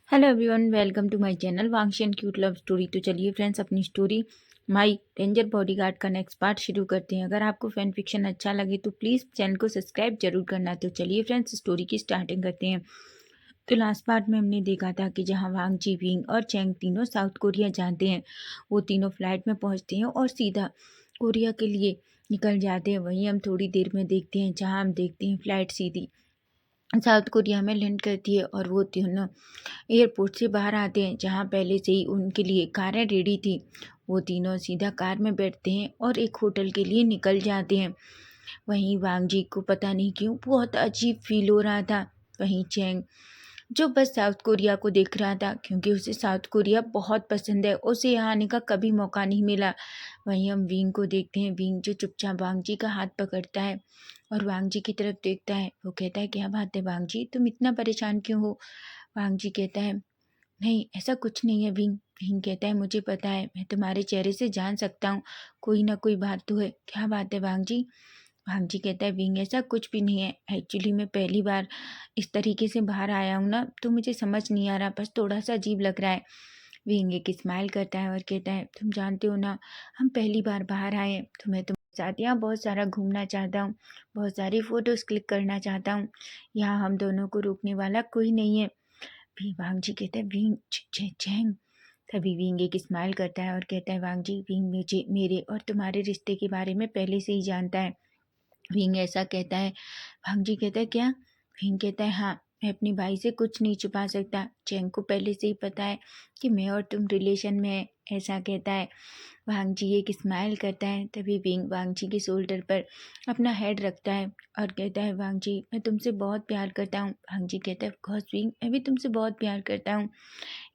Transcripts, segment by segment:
Hello everyone, welcome to my channel वांगशी and cute love story. तो चलिए friends, अपनी स्टोरी माय डेंजर बॉडीगार्ड का नेक्स्ट पार्ट शुरू करते हैं। अगर आपको फैन फिक्शन अच्छा लगे तो प्लीज़ चैनल को सब्सक्राइब जरूर करना। तो चलिए फ्रेंड्स, स्टोरी की स्टार्टिंग करते हैं। तो लास्ट पार्ट में हमने देखा था कि जहां वांग जी, विंग और चैंग तीनों साउथ कोरिया जाते हैं, वो तीनों फ्लाइट में पहुंचते हैं और सीधा कोरिया के लिए निकल जाते हैं। वहीं हम थोड़ी देर में देखते हैं जहां हम देखते हैं फ्लाइट सीधी साउथ कोरिया में लैंड करती है और वो तीनों एयरपोर्ट से बाहर आते हैं जहां पहले से ही उनके लिए कारें रेडी थी। वो तीनों सीधा कार में बैठते हैं और एक होटल के लिए निकल जाते हैं। वहीं वांग जी को पता नहीं क्यों बहुत अजीब फील हो रहा था। वहीं चैंग, जो बस साउथ कोरिया को देख रहा था क्योंकि उसे साउथ कोरिया बहुत पसंद है, उसे यहाँ आने का कभी मौका नहीं मिला। वहीं हम विंग को देखते हैं। विंग जो चुपचाप वांग जी का हाथ पकड़ता है और वांग जी की तरफ देखता है। वो कहता है, क्या बात है वांग जी, तुम इतना परेशान क्यों हो? वांग जी कहता है, नहीं ऐसा कुछ नहीं है विंग। विंग कहता है, मुझे पता है, मैं तुम्हारे चेहरे से जान सकता हूँ, कोई ना कोई बात तो है। क्या बात है वांग जी? वांग जी कहता है, विंग ऐसा कुछ भी नहीं है। एक्चुअली मैं पहली बार इस तरीके से बाहर आया हूँ ना, तो मुझे समझ नहीं आ रहा, बस थोड़ा सा अजीब लग रहा है। विंग एक स्माइल करता है और कहता है, तुम जानते हो ना, हम पहली बार बाहर आए हैं, तो मैं तुम्हारे साथ यहाँ बहुत सारा घूमना चाहता हूँ, बहुत सारी फोटोज क्लिक करना चाहता हूँ। यहाँ हम दोनों को रोकने वाला कोई नहीं है। भी वांग जी कहता है, विंग चैंग। तभी विंग एक स्माइल करता है और कहता है, वांग जी, विंग मुझे मेरे और तुम्हारे रिश्ते के बारे में पहले से ही जानता है। विंग ऐसा कहता है। भांग जी कहता है, क्या? विंग कहता है, हाँ, मैं अपनी भाई से कुछ नहीं छुपा सकता। चैंग को पहले से ही पता है कि मैं और तुम रिलेशन में है, ऐसा कहता है। वांग जी एक स्माइल करता है। तभी विंग वांग जी के शोल्डर पर अपना हेड रखता है और कहता है, वांग जी, मैं तुमसे बहुत प्यार करता हूँ। वांग जी कहता है, ऑफ विंग, मैं भी तुमसे बहुत प्यार करता हूँ,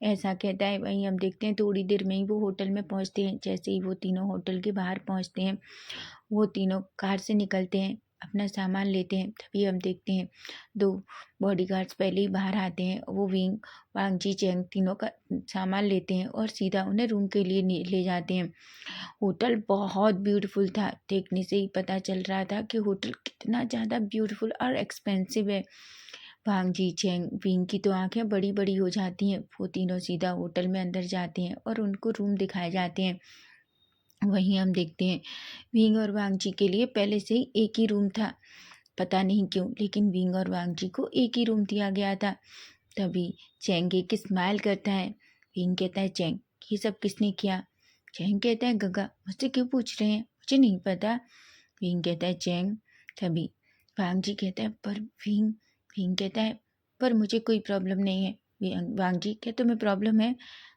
ऐसा कहता है। वहीं हम देखते हैं थोड़ी देर में ही वो होटल में पहुंचते हैं। जैसे ही वो तीनों होटल के बाहर पहुंचते हैं, वो तीनों कार से निकलते हैं, अपना सामान लेते हैं। तभी हम देखते हैं दो बॉडीगार्ड्स पहले ही बाहर आते हैं। वो विंग वांग जी चैंग तीनों का सामान लेते हैं और सीधा उन्हें रूम के लिए ले जाते हैं। होटल बहुत ब्यूटीफुल था, देखने से ही पता चल रहा था कि होटल कितना ज़्यादा ब्यूटीफुल और एक्सपेंसिव है। वांग जी चैंग विंग की तो आंखें बड़ी बड़ी हो जाती हैं। वो तीनों सीधा होटल में अंदर जाते हैं और उनको रूम दिखाए जाते हैं। वहीं हम देखते हैं विंग और वांग जी के लिए पहले से ही एक ही रूम था। पता नहीं क्यों, लेकिन विंग और वांग जी को एक ही रूम दिया गया था। तभी चैंग एक स्माइल करता है। विंग कहता है, चैंग, ये सब किसने किया? चैंग कहता है, गगा, मुझसे क्यों पूछ रहे हैं, मुझे नहीं पता। विंग कहता है, चैंग। तभी वांग जी कहता है, पर विंग। विंग कहता है, पर मुझे कोई प्रॉब्लम नहीं है। वांग जी, क्या तुम्हें प्रॉब्लम है?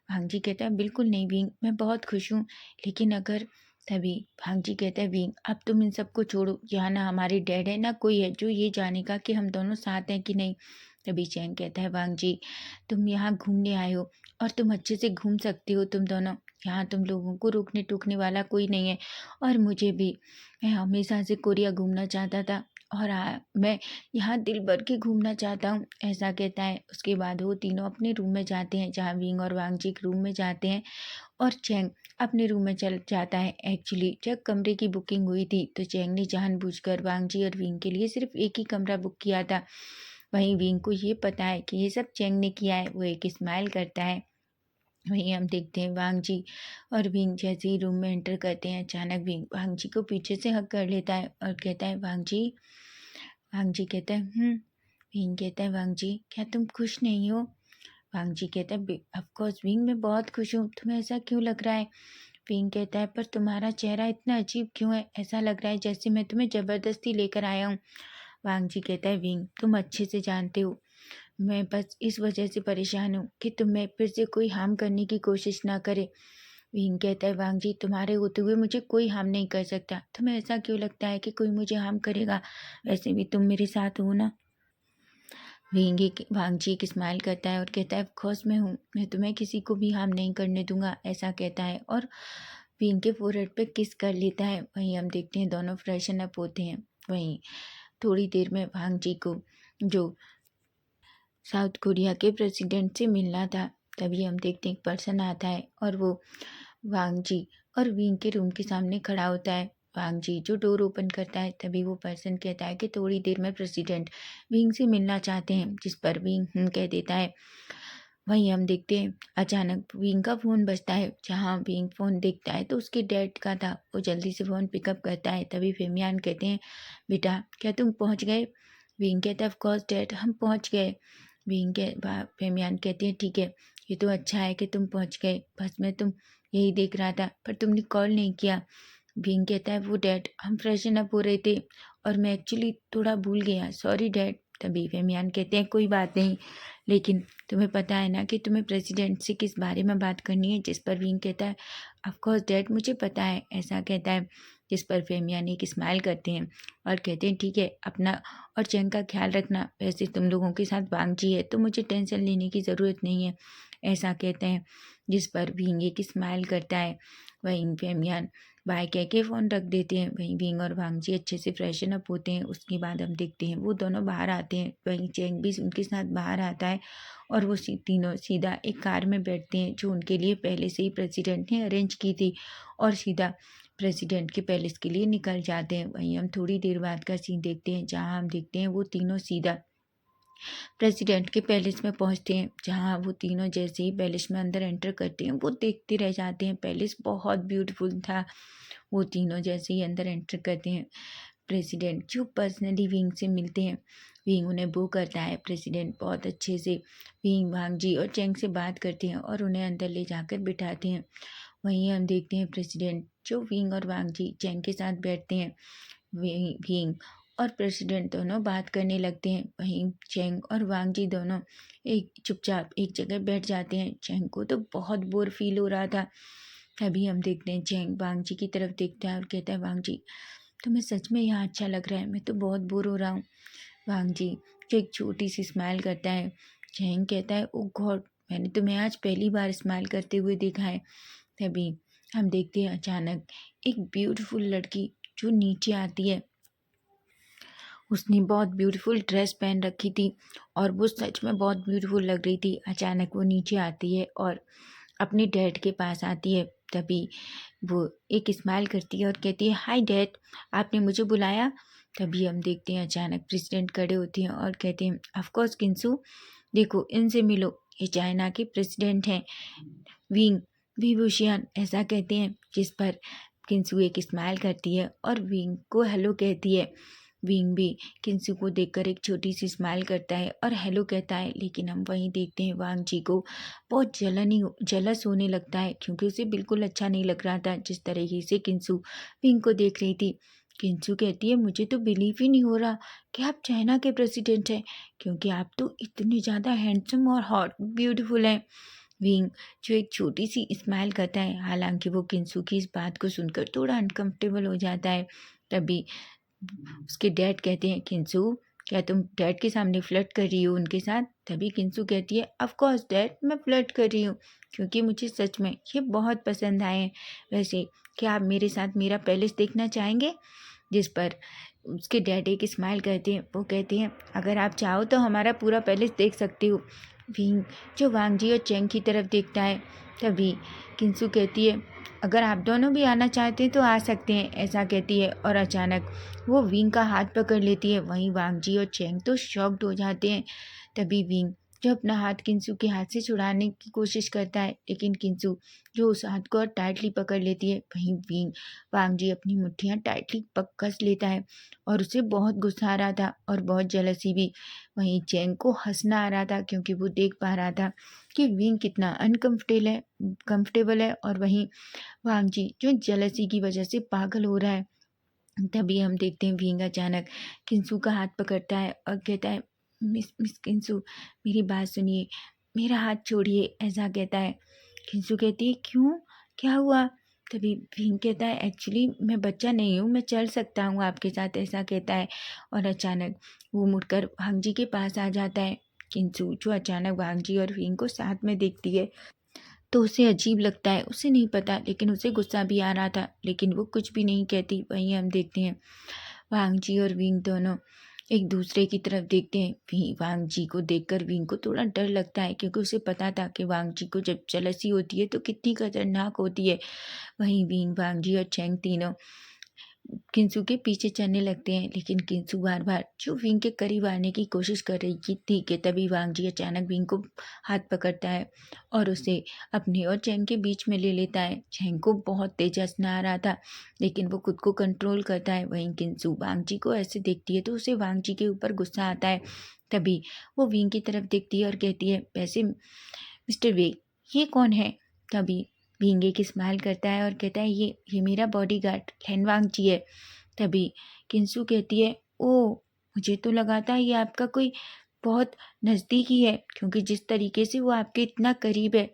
वांग जी कहता है, बिल्कुल नहीं विंग, मैं बहुत खुश हूँ, लेकिन अगर। तभी भांग जी कहते हैं, विंग, अब तुम इन सबको छोड़ो, यहाँ ना हमारे डैड है ना कोई है जो ये जानेगा कि हम दोनों साथ हैं कि नहीं। तभी चैंग कहता है, वांग जी, तुम यहाँ घूमने आए हो और तुम अच्छे से घूम सकते हो, तुम दोनों, यहाँ तुम लोगों को रोकने टोकने वाला कोई नहीं है। और मुझे भी, मैं हमेशा से कोरिया घूमना चाहता था और मैं यहाँ दिल भर के घूमना चाहता हूँ, ऐसा कहता है। उसके बाद वो तीनों अपने रूम में जाते हैं, जहाँ विंग और वांग जी रूम में जाते हैं और चैंग अपने रूम में चल जाता है। एक्चुअली जब कमरे की बुकिंग हुई थी तो चैंग ने जानबूझकर वांग जी और विंग के लिए सिर्फ एक ही कमरा बुक किया था। वहीं विंग को ये पता है कि ये सब चैंग ने किया है। वो एक स्माइल करता है। वहीं हम देखते हैं वांग जी और विंग जैसे ही रूम में एंटर करते हैं, अचानक विंग वांग जी को पीछे से हक कर लेता है और कहता है, वांग जी। वांग जी कहता है, विंग कहता है, वांग जी, क्या तुम खुश नहीं हो? वांग जी कहता है, ऑफ कोर्स विंग, मैं बहुत खुश हूँ, तुम्हें ऐसा क्यों लग रहा है? विंग कहता है, पर तुम्हारा चेहरा इतना अजीब क्यों है? ऐसा लग रहा है जैसे मैं तुम्हें जबरदस्ती लेकर आया हूँ। वांग जी कहता है, विंग, तुम अच्छे से जानते हो, मैं बस इस वजह से परेशान हूँ कि तुम्हें फिर से कोई हार्म करने की कोशिश ना करे। विंग कहता है, वांग जी, तुम्हारे होते हुए मुझे कोई हार्म नहीं कर सकता, तुम्हें ऐसा क्यों लगता है कि कोई मुझे हार्म करेगा? वैसे भी तुम मेरे साथ हो ना। वांग जी एक स्माइल करता है और कहता है, ऑफ कोर्स मैं हूँ, मैं तुम्हें किसी को भी हार्म नहीं करने दूंगा, ऐसा कहता है और विंग के फोrehead पे किस कर लेता है। वहीं हम देखते हैं दोनों फ्रेशन अप होते हैं। वहीं थोड़ी देर में वांग जी को जो साउथ कोरिया के प्रेसिडेंट से मिलना था, तभी हम देखते हैं एक पर्सन आता है और वो वांग जी और विंग के रूम के सामने खड़ा होता है। वांग जी जो डोर ओपन करता है, तभी वो पर्सन कहता है कि थोड़ी देर में प्रेसिडेंट विंग से मिलना चाहते हैं, जिस पर विंग कह देता है। वहीं हम देखते हैं अचानक विंग का फ़ोन बजता है। जहाँ विंग फ़ोन देखता है तो उसके डैड का था। वो जल्दी से फ़ोन पिकअप करता है। तभी फेमियान कहते हैं, बेटा क्या तुम पहुँच गए? विंग कहता है, ऑफ कोर्स डैड हम पहुँच गए। फेमियान कहती है, ठीक है, ये तो अच्छा है कि तुम पहुँच गए, बस मैं तुम यही देख रहा था पर तुमने कॉल नहीं किया। विंग कहता है, वो डैड हम फ्रेशन अप हो रहे थे और मैं एक्चुअली थोड़ा भूल गया, सॉरी डैड। तभी फेमियान कहते हैं, कोई बात नहीं, लेकिन तुम्हें पता है ना कि तुम्हें प्रेसिडेंट से किस बारे में बात करनी है? जिस पर विंग कहता है, ऑफ कोर्स डैड मुझे पता है, ऐसा कहता है। जिस पर फेमियान एक स्माइल करते हैं और कहते हैं, ठीक है, अपना और चैंग का ख्याल रखना। वैसे तुम लोगों के साथ वांग जी है तो मुझे टेंशन लेने की ज़रूरत नहीं है, ऐसा कहते हैं। जिस पर विंग एक स्माइल करता है। वहीं फेमियान बाय कह के फ़ोन रख देते हैं। वहीं विंग और वांग जी अच्छे से फ्रेशन अप होते हैं। उसके बाद हम देखते हैं वो दोनों बाहर आते हैं। वहीं चैंग भी उनके साथ बाहर आता है और वो तीनों सीधा एक कार में बैठते हैं जो उनके लिए पहले से ही प्रेसिडेंट ने अरेंज की थी और सीधा प्रेसिडेंट के पैलेस के लिए निकल जाते हैं। वहीं हम थोड़ी देर बाद का सीन देखते हैं जहां हम देखते हैं वो तीनों सीधा प्रेसिडेंट के पैलेस में पहुंचते हैं। जहां वो तीनों जैसे ही पैलेस में अंदर एंटर करते हैं वो देखते रह जाते हैं। पैलेस बहुत ब्यूटीफुल था। वो तीनों जैसे ही अंदर एंटर करते हैं, प्रेसिडेंट जो पर्सनली विंग से मिलते हैं। विंग उन्हें वो करता है। प्रेसिडेंट बहुत अच्छे से विंग, वांग जी और चैंग से बात करते हैं और उन्हें अंदर ले जाकर बिठाते हैं। वहीं हम देखते हैं प्रेसिडेंट जो विंग और वांग जी चैंग के साथ बैठते हैं। विंग और प्रेसिडेंट दोनों बात करने लगते हैं। वहीं चैंग और वांग जी दोनों एक चुपचाप एक जगह बैठ जाते हैं। चैंग को तो बहुत बोर फील हो रहा था। तभी हम देखते हैं चैंग वांग जी की तरफ देखता है और कहता है, वांग जी तुम्हें सच में यहाँ अच्छा लग रहा है? मैं तो बहुत बोर हो रहा हूँ। वांग जी जो एक छोटी सी स्माइल करता है। चैंग कहता है, ओ गॉड, मैंने तुम्हें आज पहली बार स्माइल करते हुए देखा है। तभी हम देखते हैं अचानक एक ब्यूटीफुल लड़की जो नीचे आती है। उसने बहुत ब्यूटीफुल ड्रेस पहन रखी थी और वो सच में बहुत ब्यूटीफुल लग रही थी। अचानक वो नीचे आती है और अपने डैड के पास आती है। तभी वो एक स्माइल करती है और कहती है, हाय डैड, आपने मुझे बुलाया? तभी हम देखते हैं अचानक प्रेसिडेंट खड़े होते हैं और कहते हैं, ऑफ कोर्स किंसू, देखो इनसे मिलो, ये चाइना के प्रेसिडेंट हैं, विंग विभूषण, ऐसा कहते हैं। जिस पर किंसू एक स्माइल करती है और विंग को हेलो कहती है। विंग भी किंसू को देखकर एक छोटी सी स्माइल करता है और हेलो कहता है। लेकिन हम वहीं देखते हैं वांग जी को बहुत जलस होने लगता है क्योंकि उसे बिल्कुल अच्छा नहीं लग रहा था जिस तरीके से किंसू विंग को देख रही थी। किंसू कहती है, मुझे तो बिलीव ही नहीं हो रहा कि आप चाइना के प्रेसिडेंट हैं, क्योंकि आप तो इतने ज़्यादा हैंडसम और हॉट ब्यूटीफुल हैं। विंग जो एक छोटी सी स्माइल करता है, हालांकि वो किंसू की इस बात को सुनकर थोड़ा अनकंफर्टेबल हो जाता है। तभी उसके डैड कहते हैं, किंसू क्या तुम डैड के सामने फ्लर्ट कर रही हो उनके साथ? तभी किंसू कहती है, ऑफ कोर्स डैड, मैं फ्लर्ट कर रही हूँ क्योंकि मुझे सच में ये बहुत पसंद आए हैं। वैसे क्या आप मेरे साथ मेरा पैलेस देखना चाहेंगे? जिस पर उसके डैड एक स्माइल करते हैं। वो कहते हैं, अगर आप चाहो तो हमारा पूरा पैलेस देख सकते हो। विंग जो वांग जी और चैंग की तरफ देखता है। तभी किंसू कहती है, अगर आप दोनों भी आना चाहते हैं तो आ सकते हैं, ऐसा कहती है और अचानक वो विंग का हाथ पकड़ लेती है। वहीं वांग जी और चैंग तो शॉक्ड हो जाते हैं। तभी विंग जो अपना हाथ किंसू के हाथ से छुड़ाने की कोशिश करता है, लेकिन किंसू जो उस हाथ को और टाइटली पकड़ लेती है। वहीं विंग वांग जी अपनी मुट्ठियाँ टाइटली कस लेता है और उसे बहुत गुस्सा आ रहा था और बहुत जलसी भी। वहीं चैंग को हंसना आ रहा था क्योंकि वो देख पा रहा था कि विंग कितना कंफर्टेबल है और वहीं वांग जी जो जलसी की वजह से पागल हो रहा है। तभी हम देखते हैं विंग अचानक किंसू का हाथ पकड़ता है और कहता है, मिस मिस किंसू, मेरी बात सुनिए, मेरा हाथ छोड़िए, ऐसा कहता है। किंसू कहती है, क्यों, क्या हुआ? तभी विंग कहता है, एक्चुअली मैं बच्चा नहीं हूँ, मैं चल सकता हूँ आपके साथ, ऐसा कहता है। और अचानक वो मुड़कर वांग जी के पास आ जाता है। किंसू जो अचानक वांग जी और विंग को साथ में देखती है तो उसे अजीब लगता है। उसे नहीं पता, लेकिन उसे गुस्सा भी आ रहा था, लेकिन वो कुछ भी नहीं कहती। वहीं हम देखते हैं वांग जी और विंग दोनों एक दूसरे की तरफ देखते हैं। वांग जी को देखकर विंग को थोड़ा डर लगता है क्योंकि उसे पता था कि वांग जी को जब जेलसी होती है तो कितनी खतरनाक होती है। वहीं विंग, वांग जी और चैंग तीनों किंसू के पीछे चलने लगते हैं, लेकिन किंसू बार बार जो विंग के करीब आने की कोशिश कर रही थी कि तभी वांग जी अचानक विंग को हाथ पकड़ता है और उसे अपनी और चैंग के बीच में ले लेता है। चैंग को बहुत तेज हंसना आ रहा था, लेकिन वो खुद को कंट्रोल करता है। वहीं किंसू वांग जी को ऐसे देखती है तो उसे वांग जी के ऊपर गुस्सा आता है। तभी वो विंग की तरफ देखती है और कहती है, वैसे मिस्टर वे, ये कौन है? तभी विंग एक स्माइल करता है और कहता है, ये मेरा बॉडीगार्ड लैनवांग जी है। तभी किंसू कहती है, ओह, मुझे तो लगा था ये आपका कोई बहुत नज़दीकी है, क्योंकि जिस तरीके से वो आपके इतना करीब है।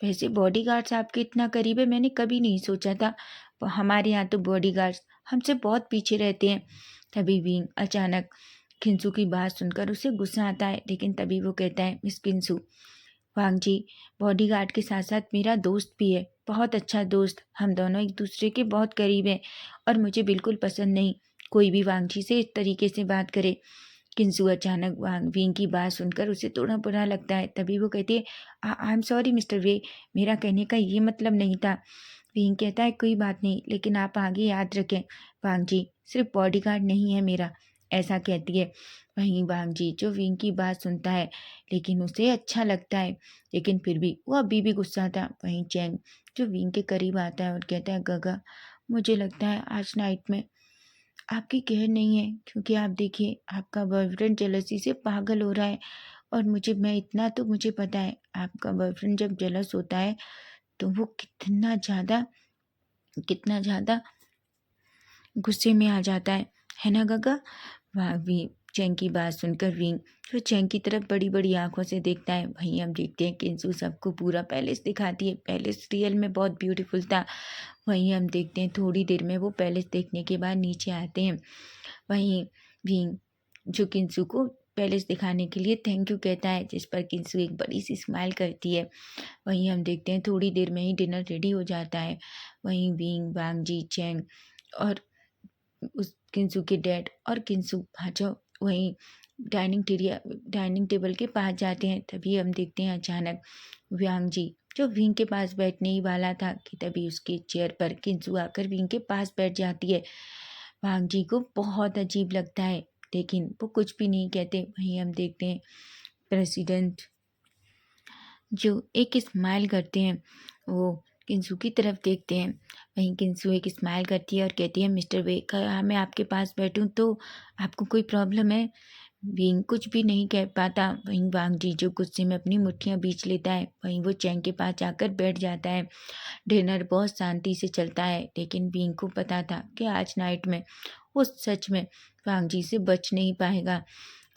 वैसे बॉडीगार्ड्स आपके इतना करीब है मैंने कभी नहीं सोचा था। हमारे यहाँ तो बॉडीगार्ड्स हमसे बहुत पीछे रहते हैं। तभी विंग अचानक किंसू की बात सुनकर उसे गुस्सा आता है, लेकिन तभी वो कहता है, मिस किंसू, वांग जी बॉडीगार्ड के साथ साथ मेरा दोस्त भी है, बहुत अच्छा दोस्त। हम दोनों एक दूसरे के बहुत करीब हैं और मुझे बिल्कुल पसंद नहीं कोई भी वांग जी से इस तरीके से बात करे। किंसू अचानक वांग विंग की बात सुनकर उसे थोड़ा बुरा लगता है। तभी वो कहती है, आई एम सॉरी मिस्टर वे, मेरा कहने का ये मतलब नहीं था। विंग कहता है, कोई बात नहीं, लेकिन आप आगे याद रखें, वांग जी सिर्फ बॉडीगार्ड नहीं है मेरा, ऐसा कहती है। वहीं वांग जी जो विंग की बात सुनता है, लेकिन उसे अच्छा लगता है, लेकिन फिर भी वो अभी भी गुस्सा था। वहीं चैंग जो विंग के करीब आता है और कहता है, गगा, मुझे लगता है आज नाइट में आपकी केयर नहीं है, क्योंकि आप देखिए आपका बॉयफ्रेंड जेलसी से पागल हो रहा है। और मैं इतना तो मुझे पता है, आपका बॉयफ्रेंड जब जेलस होता है तो वो कितना ज़्यादा गुस्से में आ जाता है ना गगा? वाह वी चैंग की बात सुनकर विंग जो चैंग की तरफ बड़ी बड़ी आंखों से देखता है। वहीं हम देखते हैं किंसू सबको पूरा पैलेस दिखाती है। पैलेस रियल में बहुत ब्यूटीफुल था। वहीं हम देखते हैं थोड़ी देर में वो पैलेस देखने के बाद नीचे आते हैं। वहीं विंग जो किंसू को पैलेस दिखाने के लिए थैंक यू कहता है, जिस पर किंसू एक बड़ी सी स्माइल करती है। वहीं हम देखते हैं थोड़ी देर में ही डिनर रेडी हो जाता है। वहीं विंग, वांग जी, चैंग और उस किंसू के डैड और किंसू भांजा वहीं डाइनिंग टेबल के पास जाते हैं। तभी हम देखते हैं अचानक व्यांग जी जो विंग के पास बैठने ही वाला था कि तभी उसके चेयर पर किंसू आकर विंग के पास बैठ जाती है। वांग जी को बहुत अजीब लगता है, लेकिन वो कुछ भी नहीं कहते। वहीं हम देखते हैं प्रेसिडेंट जो एक स्माइल करते हैं, वो किंसू की तरफ देखते हैं। वहीं किंसू एक स्माइल करती है और कहती है, मिस्टर वे, क्या मैं आपके पास बैठूं तो आपको कोई प्रॉब्लम है? विंग कुछ भी नहीं कह पाता। वहीं वांग जी जो गुस्से में अपनी मुट्ठियां बींच लेता है। वहीं वो चैंग के पास जाकर बैठ जाता है। डिनर बहुत शांति से चलता है, लेकिन विंग को पता था कि आज नाइट में वो सच में वांग जी से बच नहीं पाएगा।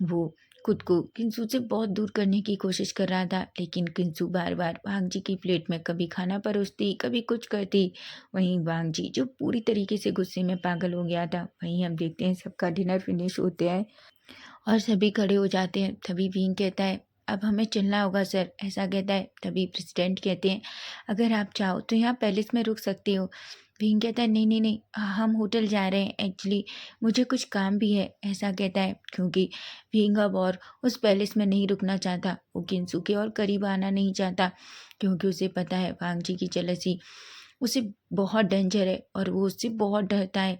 वो खुद को किंसू से बहुत दूर करने की कोशिश कर रहा था, लेकिन किंसू बार बार वांग जी की प्लेट में कभी खाना परोसती, कभी कुछ करती। वहीं वांग जी जो पूरी तरीके से गुस्से में पागल हो गया था। वहीं हम देखते हैं सबका डिनर फिनिश होते हैं और सभी खड़े हो जाते हैं। तभी विंग कहता है, अब हमें चलना होगा सर, ऐसा कहता है। तभी प्रेसिडेंट कहते हैं, अगर आप चाहो तो यहाँ पैलेस में रुक सकते हो। विंग कहता है, नहीं नहीं नहीं, हम होटल जा रहे हैं, एक्चुअली मुझे कुछ काम भी है, ऐसा कहता है। क्योंकि विंग अब और उस पैलेस में नहीं रुकना चाहता। वो किंसू के और करीब आना नहीं चाहता, क्योंकि उसे पता है वांग जी की जेलसी उसे बहुत डेंजर है और वो उससे बहुत डरता है।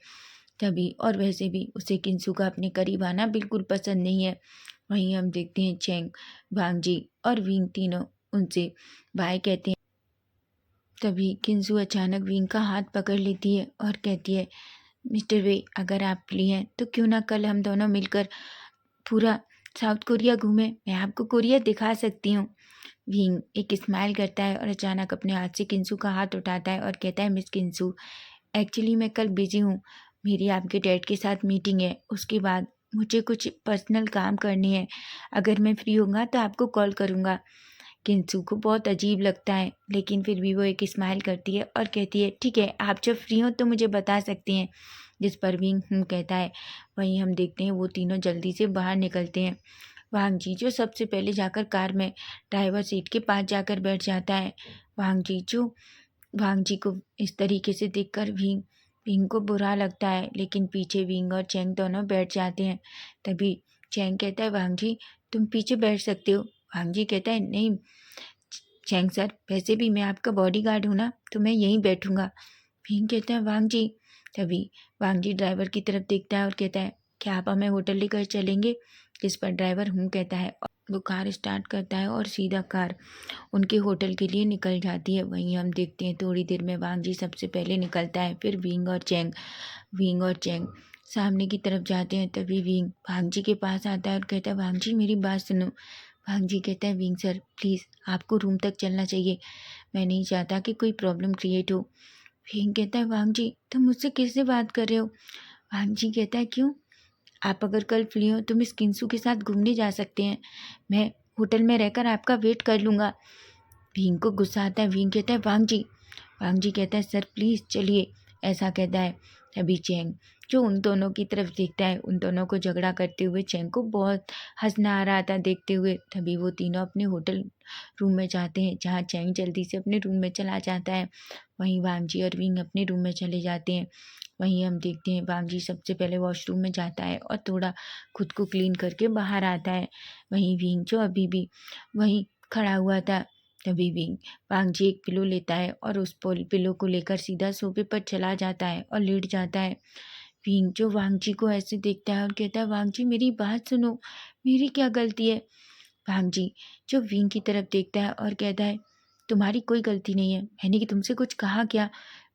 तभी और वैसे भी उसे किंसू का अपने करीब आना बिल्कुल पसंद नहीं है। वहीं हम देखते हैं चैंग, वांग जी और विंग तीनों उनसे बाय कहते हैं। तभी किंसू अचानक विंग का हाथ पकड़ लेती है और कहती है, मिस्टर वे, अगर आप फ्री हैं तो क्यों ना कल हम दोनों मिलकर पूरा साउथ कोरिया घूमें, मैं आपको कोरिया दिखा सकती हूँ। विंग एक स्माइल करता है और अचानक अपने हाथ से किंसू का हाथ उठाता है और कहता है, मिस किंसू, एक्चुअली मैं कल बिजी हूँ, मेरी आपके डैड के साथ मीटिंग है, उसके बाद मुझे कुछ पर्सनल काम करनी है। अगर मैं फ्री होऊंगा तो आपको कॉल करूँगा। किंसू को बहुत अजीब लगता है, लेकिन फिर भी वो एक स्माइल करती है और कहती है, ठीक है, आप जब फ्री हो तो मुझे बता सकती हैं। जिस पर विंग कहता है। वहीं हम देखते हैं वो तीनों जल्दी से बाहर निकलते हैं। वांग जी जो सबसे पहले जाकर कार में ड्राइवर सीट के पास जाकर बैठ जाता है। वांग जी को इस तरीके से देखकर विंग विंग को बुरा लगता है, लेकिन पीछे विंग और चैंग दोनों बैठ जाते हैं। तभी चैंग कहता है, वांग जी तुम पीछे बैठ सकते हो। वांग जी कहता है, नहीं चैंग सर, वैसे भी मैं आपका बॉडीगार्ड हूँ ना, तो मैं यहीं बैठूंगा। विंग कहता है, वांग जी तभी वांग जी ड्राइवर की तरफ देखता है और कहता है, क्या आप हमें होटल लेकर चलेंगे? इस पर ड्राइवर कहता है और वो कार स्टार्ट करता है और सीधा कार उनके होटल के लिए निकल जाती है। वहीं हम देखते हैं थोड़ी देर में वांग जी सबसे पहले निकलता है, फिर विंग और चैंग सामने की तरफ जाते हैं। तभी विंग वांग जी के पास आता है और कहता है, वांग जी मेरी बात सुनो। वांग जी कहता है, विंग सर प्लीज़ आपको रूम तक चलना चाहिए, मैं नहीं चाहता कि कोई प्रॉब्लम क्रिएट हो। विंग कहता है, वांग जी तुम मुझसे कैसे बात कर रहे हो? वांग जी कहता है, क्यों? आप अगर कल फ्री हो तो मिस किंसू के साथ घूमने जा सकते हैं, मैं होटल में रहकर आपका वेट कर लूँगा। भीम को गुस्सा आता है। भीम कहता है, वांग जी कहता है, सर प्लीज़ चलिए, ऐसा कहता है। तभी चैंग जो उन दोनों की तरफ देखता है, उन दोनों को झगड़ा करते हुए चैंग को बहुत हंसना आ रहा था देखते हुए। तभी वो तीनों अपने होटल रूम में जाते हैं, जहाँ चैंग जल्दी से अपने रूम में चला जाता है। वहीं वांग जी और विंग अपने रूम में चले जाते हैं। वहीं हम देखते हैं वांग जी सबसे पहले वॉशरूम में जाता है और थोड़ा खुद को क्लीन करके बाहर आता है। वहीं विंग जो अभी भी वहीं खड़ा हुआ था, तभी विंग वांग जी एक पिलो लेता है और उस पिलो को लेकर सीधा सोफे पर चला जाता है और लेट जाता है। विंग जो वांग जी को ऐसे देखता है और कहता है, वांग जी मेरी बात सुनो, मेरी क्या गलती है? वांग जी जो विंग की तरफ देखता है और कहता है, तुम्हारी कोई गलती नहीं है, मैंने कि तुमसे कुछ कहा क्या?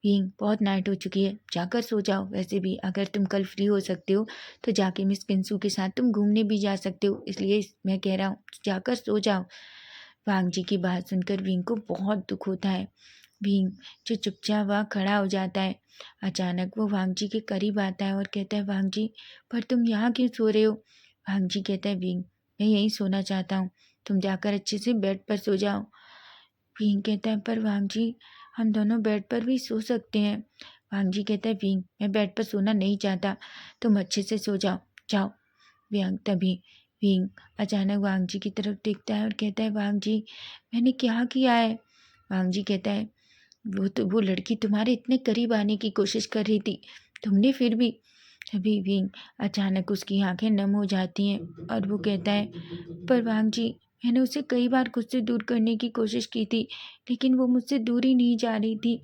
विंग बहुत नाइट हो चुकी है, जाकर सो जाओ, वैसे भी अगर तुम कल फ्री हो सकते हो तो जाके मिस किंसू के साथ तुम घूमने भी जा सकते हो, इसलिए मैं कह रहा हूँ जाकर सो जाओ। वांग जी की बात सुनकर विंग को बहुत दुख होता है। विंग जो चुपचाप वहाँ खड़ा हो जाता है। अचानक वो वांग जी के करीब आता है और कहता है, वांग जी पर तुम यहाँ क्यों सो रहे हो? वांग जी कहता है, विंग मैं यहीं सोना चाहता हूँ, तुम जाकर अच्छे से बेड पर सो जाओ। विंग कहता है, पर वांग जी हम दोनों बेड पर भी सो सकते हैं। वांग जी कहता है, विंग मैं बेड पर सोना नहीं चाहता, तुम अच्छे से सो जाओ, जाओ। तभी विंग अचानक वांग जी की तरफ देखता है और कहता है, वांग जी मैंने क्या किया है? वांग जी कहता है, वो लड़की तुम्हारे इतने करीब आने की कोशिश कर रही थी, तुमने फिर भी। तभी विंग अचानक उसकी आंखें नम हो जाती हैं और वो कहता है, पर वांग जी मैंने उसे कई बार खुद से दूर करने की कोशिश की थी, लेकिन वो मुझसे दूर ही नहीं जा रही थी,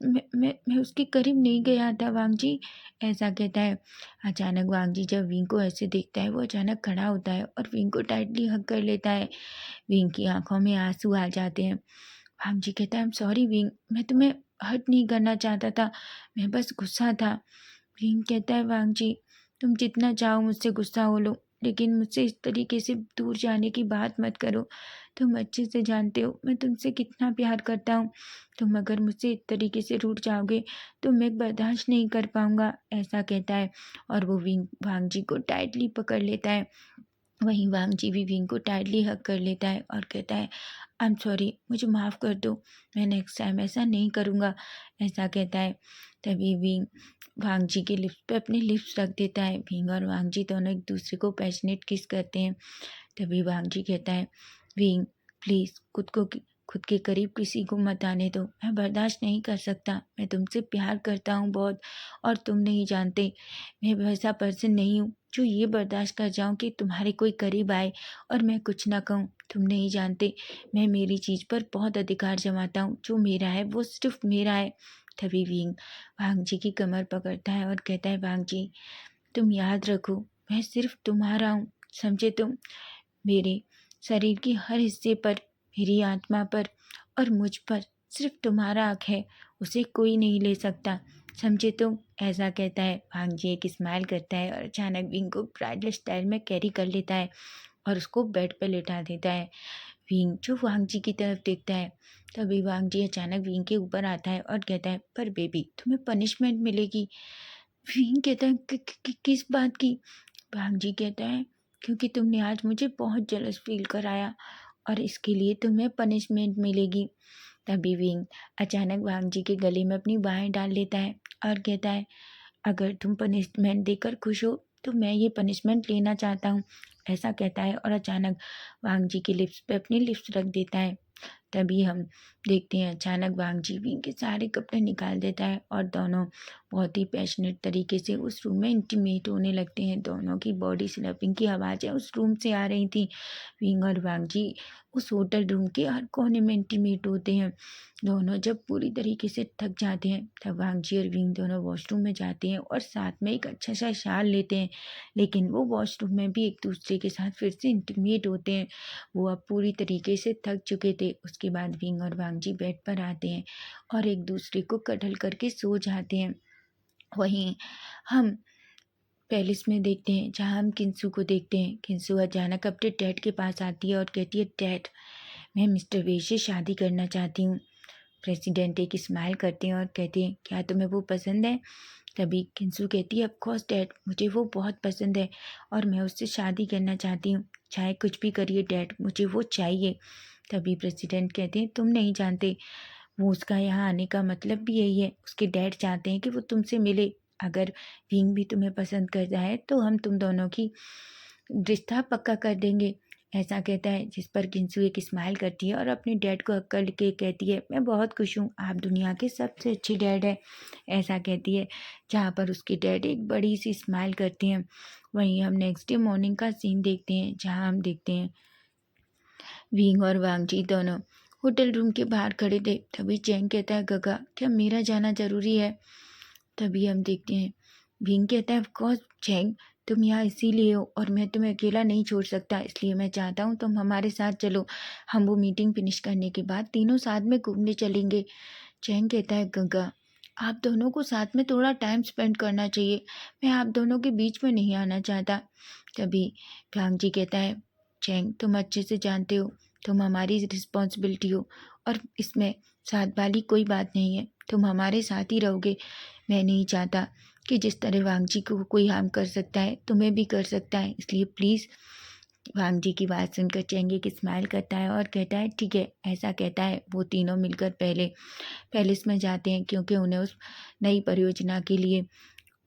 मैं उसके करीब नहीं गया था वांग जी, ऐसा कहता है। अचानक वांग जी जब विंग को ऐसे देखता है, वो अचानक खड़ा होता है और विंग को टाइटली हग कर लेता है। विंग की आंखों में आंसू आ जाते हैं। वांग जी कहता है, आई एम सॉरी विंग, मैं तुम्हें हर्ट नहीं करना चाहता था, मैं बस गुस्सा था। विंग कहता है, वांग जी तुम जितना चाहो मुझसे गुस्सा हो लो, लेकिन मुझसे इस तरीके से दूर जाने की बात मत करो, तुम अच्छे से जानते हो मैं तुमसे कितना प्यार करता हूँ, तुम अगर मुझसे इस तरीके से रूठ जाओगे तो मैं बर्दाश्त नहीं कर पाऊँगा, ऐसा कहता है। और वो विंग वांग जी को टाइटली पकड़ लेता है। वहीं वांग जी भी विंग को टाइटली हग कर लेता है और कहता है, आई एम सॉरी, मुझे माफ़ कर दो, मैं नेक्स्ट टाइम ऐसा नहीं करूँगा, ऐसा कहता है। तभी विंग वांग जी के लिप्स पे अपने लिप्स रख देता है। विंग और वांग जी दोनों एक दूसरे को पैशनेट किस करते हैं। तभी वांग जी कहता है, विंग प्लीज़ खुद के करीब किसी को मत आने दो, मैं बर्दाश्त नहीं कर सकता, मैं तुमसे प्यार करता हूँ बहुत, और तुम नहीं जानते मैं वैसा पर्सन नहीं हूँ जो ये बर्दाश्त कर जाऊँ कि तुम्हारे कोई करीब आए और मैं कुछ ना कहूँ। तुम नहीं जानते मैं मेरी चीज़ पर बहुत अधिकार जमाता हूँ, जो मेरा है वो सिर्फ मेरा है। तभी विंग वांग जी की कमर पकड़ता है और कहता है, वांग जी तुम याद रखो मैं सिर्फ तुम्हारा हूँ, समझे तुम? मेरे शरीर के हर हिस्से पर, मेरी आत्मा पर और मुझ पर सिर्फ तुम्हारा हक है, उसे कोई नहीं ले सकता, समझे तुम? ऐसा कहता है। वांग जी एक स्माइल करता है और अचानक विंग को ब्राइडल स्टाइल में कैरी कर लेता है और उसको बेड पर लेटा देता है। विंग जो वांग जी की तरफ देखता है, तभी वांग जी अचानक विंग के ऊपर आता है और कहता है, पर बेबी तुम्हें पनिशमेंट मिलेगी। विंग कहता है, किस बात की? वांग जी कहता है, क्योंकि तुमने आज मुझे बहुत जेलस फील कराया और इसके लिए तुम्हें पनिशमेंट मिलेगी। तभी विंग अचानक वांग जी के गले में अपनी बाहें डाल लेता है और कहता है, अगर तुम पनिशमेंट देकर खुश हो तो मैं ये पनिशमेंट लेना चाहता हूँ, ऐसा कहता है और अचानक वांग जी के लिप्स पे अपनी लिप्स रख देता है। तभी हम देखते हैं अचानक वांग जी विंग के सारे कपड़े निकाल देता है और दोनों बहुत ही पैशनेट तरीके से उस रूम में इंटीमेट होने लगते हैं। दोनों की बॉडी स्लैपिंग की आवाज़ें उस रूम से आ रही थी। विंग और वांग जी उस होटल रूम के हर कोने में इंटीमेट होते हैं। दोनों जब पूरी तरीके से थक जाते हैं तब वांग जी और विंग दोनों वॉशरूम में जाते हैं और साथ में एक अच्छा सा शाल लेते हैं, लेकिन वो वॉशरूम में भी एक दूसरे के साथ फिर से इंटीमेट होते हैं। वो अब पूरी तरीके से थक चुके थे। उसके बाद विंग और वांग जी बेड पर आते हैं और एक दूसरे को कटल करके सो जाते हैं। वहीं हम पैलेस में देखते हैं जहाँ हम किंसू को देखते हैं। किंसू अचानक अपने डैड के पास आती है और कहती है, डैड मैं मिस्टर वे से शादी करना चाहती हूँ। प्रेसिडेंट एक स्माइल करते हैं और कहते हैं, क्या तुम्हें वो पसंद है? तभी किंसू कहती है, ऑफ कोर्स डैड, मुझे वो बहुत पसंद है और मैं उससे शादी करना चाहती हूँ। चाहे कुछ भी करिए डैड, मुझे वो चाहिए। तभी प्रेसिडेंट कहते हैं, तुम नहीं जानते, वो उसका यहाँ आने का मतलब भी यही है। उसके डैड चाहते हैं कि वो तुमसे मिले। अगर विंग भी तुम्हें पसंद करता है तो हम तुम दोनों की रिश्ता पक्का कर देंगे। ऐसा कहता है, जिस पर किंसू एक स्माइल करती है और अपने डैड को अक्ल के कहती है, मैं बहुत खुश हूँ, आप दुनिया के सबसे अच्छे डैड है। ऐसा कहती है, जहाँ पर उसके डैड एक बड़ी सी स्माइल करते हैं। वहीं हम नेक्स्ट डे मॉर्निंग का सीन देखते हैं जहाँ हम देखते हैं विंग और वांगजी दोनों होटल रूम के बाहर खड़े थे। तभी चैंग कहता है, गगा क्या मेरा जाना जरूरी है? तभी हम देखते हैं विंग कहता है, ऑफ कोर्स चैंग, तुम यहाँ इसीलिए हो और मैं तुम्हें अकेला नहीं छोड़ सकता, इसलिए मैं चाहता हूँ तुम हमारे साथ चलो। हम वो मीटिंग फिनिश करने के बाद तीनों साथ में घूमने चलेंगे। चैंग कहता है, गंगा आप दोनों को साथ में थोड़ा टाइम स्पेंड करना चाहिए, मैं आप दोनों के बीच में नहीं आना चाहता। तभी वांग जी कहता है, चैंग तुम अच्छे से जानते हो तुम हमारी रिस्पॉन्सिबिलिटी हो और इसमें साथ वाली कोई बात नहीं है, तुम हमारे साथ ही रहोगे। मैं नहीं चाहता कि जिस तरह वांग जी को कोई हार्म कर सकता है तुम्हें भी कर सकता है, इसलिए प्लीज़। वांग जी की बात सुनकर चैंग एक स्माइल करता है और कहता है, ठीक है। ऐसा कहता है वो तीनों मिलकर पहले पैलेस में जाते हैं क्योंकि उन्हें उस नई परियोजना के लिए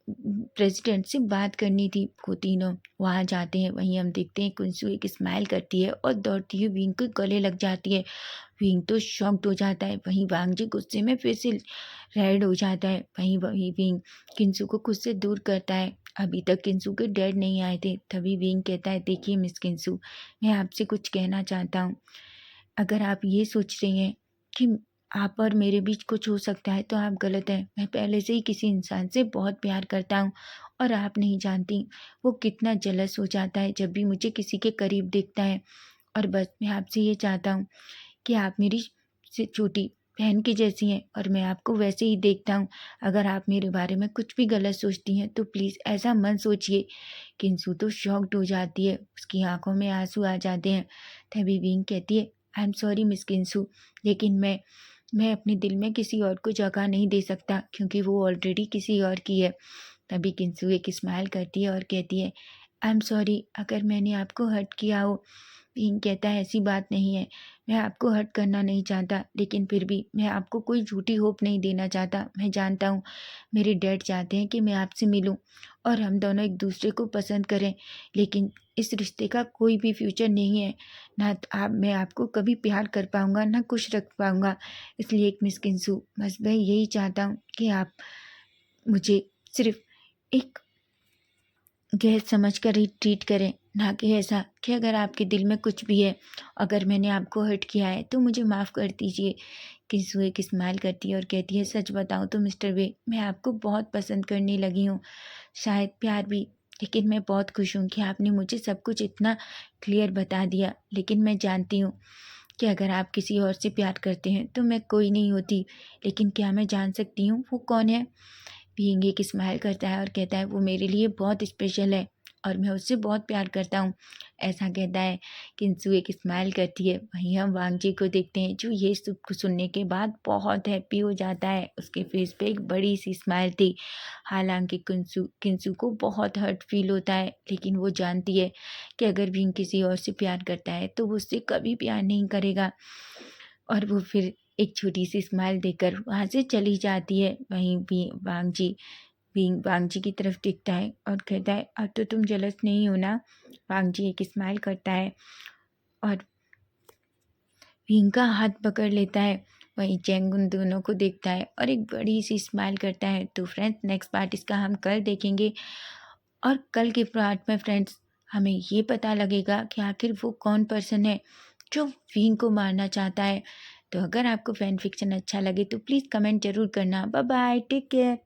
प्रेसिडेंट से बात करनी थी। वो तीनों वहाँ जाते हैं। वहीं हम देखते हैं कुंसू एक स्माइल करती है और दौड़ती हुई विंग के गले लग जाती है। विंग तो शॉक्ड हो जाता है। वहीं वांग जी गुस्से में फिर से रेड हो जाता है। वहीं वही विंग किंसू को खुद से दूर करता है। अभी तक किंसू के डैड नहीं आए थे। तभी विंग कहता है, देखिए मिस किंसू, मैं आपसे कुछ कहना चाहता हूँ। अगर आप ये सोच रही हैं कि आप और मेरे बीच कुछ हो सकता है तो आप गलत हैं। मैं पहले से ही किसी इंसान से बहुत प्यार करता हूँ और आप नहीं जानती वो कितना जलस हो जाता है जब भी मुझे किसी के करीब देखता है। और बस मैं आपसे ये चाहता हूँ कि आप मेरी से छोटी बहन की जैसी हैं और मैं आपको वैसे ही देखता हूँ। अगर आप मेरे बारे में कुछ भी गलत सोचती हैं तो प्लीज़ ऐसा मत सोचिए। किंसू तो शॉक्ड हो जाती है, उसकी आंखों में आंसू आ जाते हैं। तभी विंग कहती है, आई एम सॉरी मिस किंसू, लेकिन मैं अपने दिल में किसी और को जगह नहीं दे सकता क्योंकि वो ऑलरेडी किसी और की है। तभी किंसू एक स्माइल करती है और कहती है, आई एम सॉरी अगर मैंने आपको हर्ट किया हो। विंग कहता है, ऐसी बात नहीं है, मैं आपको हर्ट करना नहीं चाहता, लेकिन फिर भी मैं आपको कोई झूठी होप नहीं देना चाहता। मैं जानता हूँ मेरे डैड चाहते हैं कि मैं आपसे मिलूं और हम दोनों एक दूसरे को पसंद करें, लेकिन इस रिश्ते का कोई भी फ्यूचर नहीं है। ना तो मैं आपको कभी प्यार कर पाऊँगा ना खुश रख पाऊँगा। इसलिए एक मिस किंसू, बस मैं यही चाहता हूँ कि आप मुझे सिर्फ एक गैस समझ कर ही ट्रीट करें, ना कि ऐसा कि अगर आपके दिल में कुछ भी है, अगर मैंने आपको हर्ट किया है तो मुझे माफ़ कर दीजिए। किंसू एक स्माइल करती है और कहती है, सच बताऊँ तो मिस्टर वे, मैं आपको बहुत पसंद करने लगी हूँ, शायद प्यार भी। लेकिन मैं बहुत खुश हूँ कि आपने मुझे सब कुछ इतना क्लियर बता दिया। लेकिन मैं जानती हूँ कि अगर आप किसी और से प्यार करते हैं तो मैं कोई नहीं होती। लेकिन क्या मैं जान सकती हूँ वो कौन है? बीइंग एक स्माइल करता है और कहता है, वो मेरे लिए बहुत स्पेशल है और मैं उससे बहुत प्यार करता हूँ। ऐसा कहता है। किंसू एक स्माइल करती है। वहीं हम वांग जी को देखते हैं जो ये सब सुनने के बाद बहुत हैप्पी हो जाता है। उसके फेस पे एक बड़ी सी स्माइल थी। हालांकि किंसू किंसू को बहुत हर्ट फील होता है, लेकिन वो जानती है कि अगर विंग किसी और से प्यार करता है तो वो उससे कभी प्यार नहीं करेगा। और वो फिर एक छोटी सी स्माइल देकर वहाँ से चली जाती है। वहीं भी वांग जी की तरफ देखता है और कहता है, अब तो तुम जलस नहीं हो ना? वांग जी एक स्माइल करता है और विंग का हाथ पकड़ लेता है। वहीं चेंग उन दोनों को देखता है और एक बड़ी सी स्माइल करता है। तो फ्रेंड्स नेक्स्ट पार्ट इसका हम कल देखेंगे और कल के पार्ट में फ्रेंड्स हमें ये पता लगेगा कि आखिर वो कौन पर्सन है जो विंग को मारना चाहता है। तो अगर आपको फैन फिक्शन अच्छा लगे तो प्लीज़ कमेंट ज़रूर करना। Bye bye, take care.